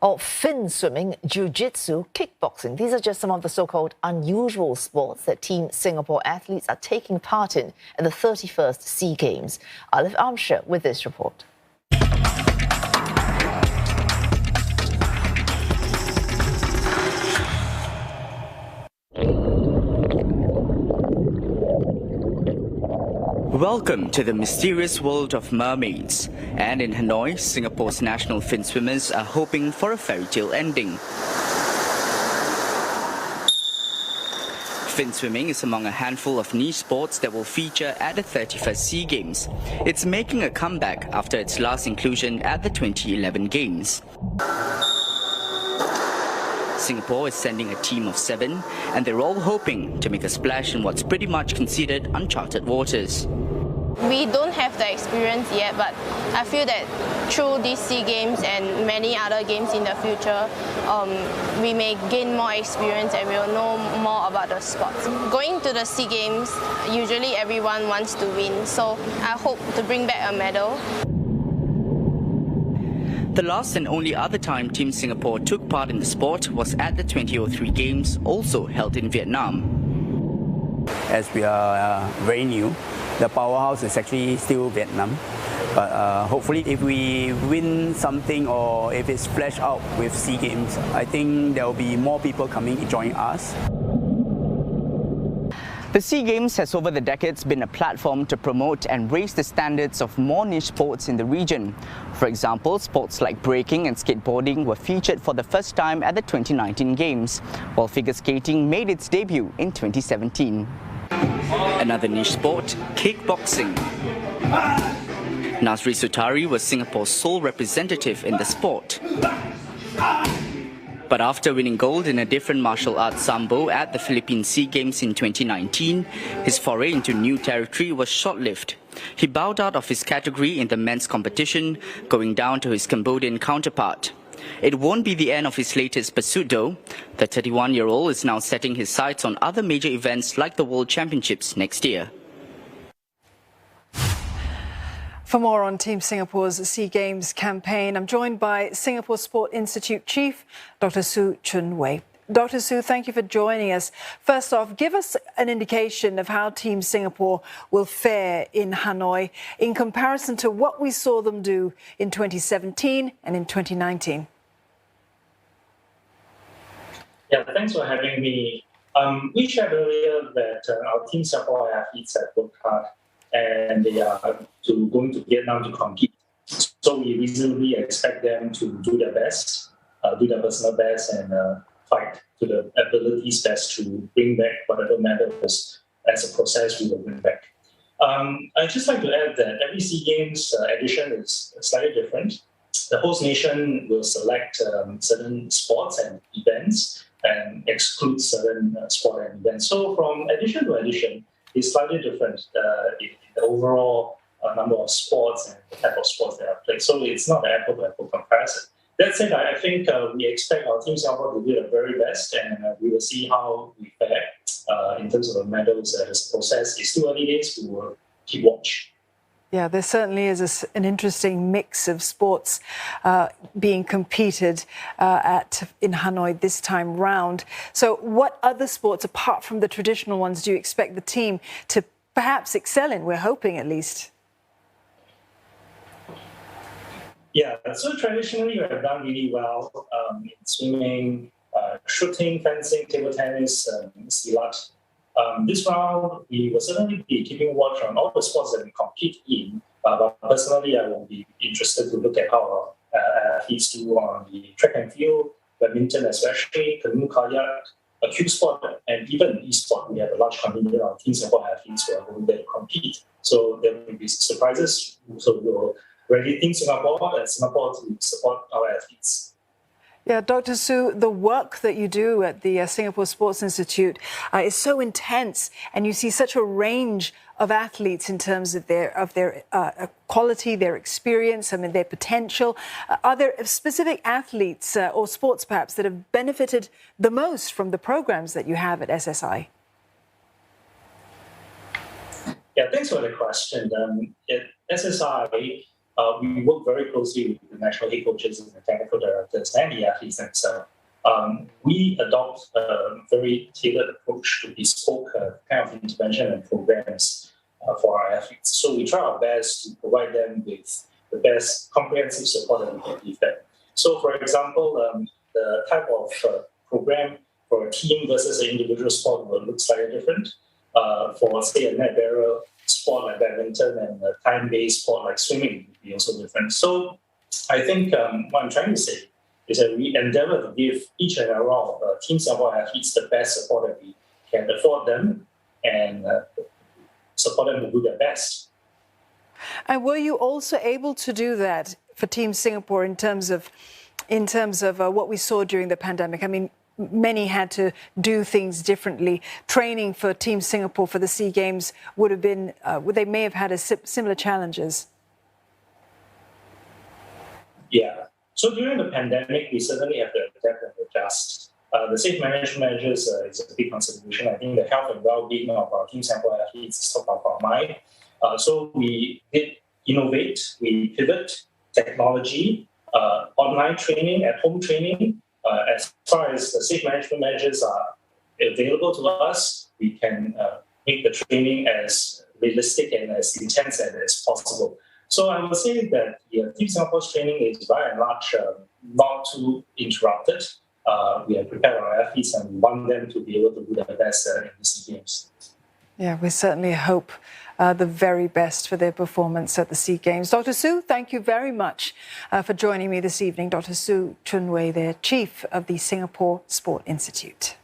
or Finswimming, jiu-jitsu, kickboxing. These are just some of the so-called unusual sports that Team Singapore athletes are taking part in at the 31st SEA Games. Olive Armshire with this report. Welcome to the mysterious world of mermaids. And in Hanoi, Singapore's national Finswimmers are hoping for a fairy tale ending. Finswimming is among a handful of niche sports that will feature at the 31st SEA Games. It's making a comeback after its last inclusion at the 2011 Games. Singapore is sending a team of 7, and they're all hoping to make a splash in what's pretty much considered uncharted waters. We don't have the experience yet, but I feel that through these SEA Games and many other games in the future, we may gain more experience and we'll know more about the sports. Going to the SEA Games, usually everyone wants to win, so I hope to bring back a medal. The last and only other time Team Singapore took part in the sport was at the 2003 Games, also held in Vietnam. As we are very new, the powerhouse is actually still Vietnam. But hopefully if we win something or if it's fleshed out with SEA Games, I think there will be more people coming to join us. The SEA Games has over the decades been a platform to promote and raise the standards of more niche sports in the region. For example, sports like breaking and skateboarding were featured for the first time at the 2019 Games, while figure skating made its debut in 2017. Another niche sport, kickboxing. Nazri Sutari was Singapore's sole representative in the sport. But after winning gold in a different martial arts sambo at the Philippine SEA Games in 2019, his foray into new territory was short-lived. He bowed out of his category in the men's competition, going down to his Cambodian counterpart. It won't be the end of his latest pursuit though. The 31-year-old is now setting his sights on other major events like the World Championships next year. For more on Team Singapore's SEA Games campaign, I'm joined by Singapore Sport Institute Chief, Dr. Su Chun Wei. Dr. Su, thank you for joining us. First off, give us an indication of how Team Singapore will fare in Hanoi in comparison to what we saw them do in 2017 and in 2019. Yeah, thanks for having me. We shared earlier that our Team Singapore athletes have worked hard and they are going to Vietnam to compete. So we reasonably expect them to do their best, do their personal best, and fight to the abilities best to bring back whatever medals as a process we will bring back. I'd just like to add that every SEA Games edition is slightly different. The host nation will select certain sports and events and exclude certain sport and events. So from edition to edition, it's slightly different in the overall number of sports and the type of sports that are played. So it's not an apple-to-apple comparison. That said, I think we expect our Team Singapore to do their very best, and we will see how we fare in terms of the medals as a process. It's still early days. We will keep watch. Yeah, there certainly is an interesting mix of sports being competed in Hanoi this time round. So what other sports, apart from the traditional ones, do you expect the team to perhaps excel in? We're hoping, at least. Yeah, so traditionally we have done really well in swimming, shooting, fencing, table tennis, silat. This round, we will certainly be keeping watch on all the sports that we compete in. But personally, I will be interested to look at how our athletes do on the track and field, badminton especially, canoe, kayak, a cube sport, and even e-sport. We have a large contingent of Team Singapore athletes who are going there to compete. So there will be surprises. So we will ready Team Singapore and Singapore to support our athletes. Yeah, Dr. Su, the work that you do at the Singapore Sports Institute is so intense, and you see such a range of athletes in terms of their quality, their experience, their potential. Are there specific athletes or sports perhaps that have benefited the most from the programs that you have at SSI? Yeah, thanks for the question. At SSI, we work very closely with the national head coaches and the technical directors and the athletes themselves. We adopt a very tailored approach to bespoke kind of intervention and programs for our athletes. So we try our best to provide them with the best comprehensive support that we can give them. So, for example, the type of program for a team versus an individual sport will look slightly different. For, say, a net bearer sport like badminton and a time-based sport like swimming would be also different. So I think what I'm trying to say is that we endeavor to give each and every one of Team Singapore athletes the best support that we can afford them and support them to do their best. And were you also able to do that for Team Singapore in terms of what we saw during the pandemic? I mean, many had to do things differently. Training for Team Singapore for the SEA Games would have been, they may have had similar challenges. Yeah. So during the pandemic, we certainly have to adapt and adjust. The safe management measures is a big consideration. I think the health and well-being of our Team Singapore athletes is top of our mind. So we did innovate, we pivot technology, online training, at-home training. As far as the safe management measures are available to us, we can make the training as realistic and as intense as possible. So I would say that Team Singapore's training is by and large not too interrupted. We have prepared our athletes and we want them to be able to do their best in the SEA Games. Yeah, we certainly hope the very best for their performance at the SEA Games. Dr. Su, thank you very much for joining me this evening. Dr. Su Chun Wei, the Chief of the Singapore Sport Institute.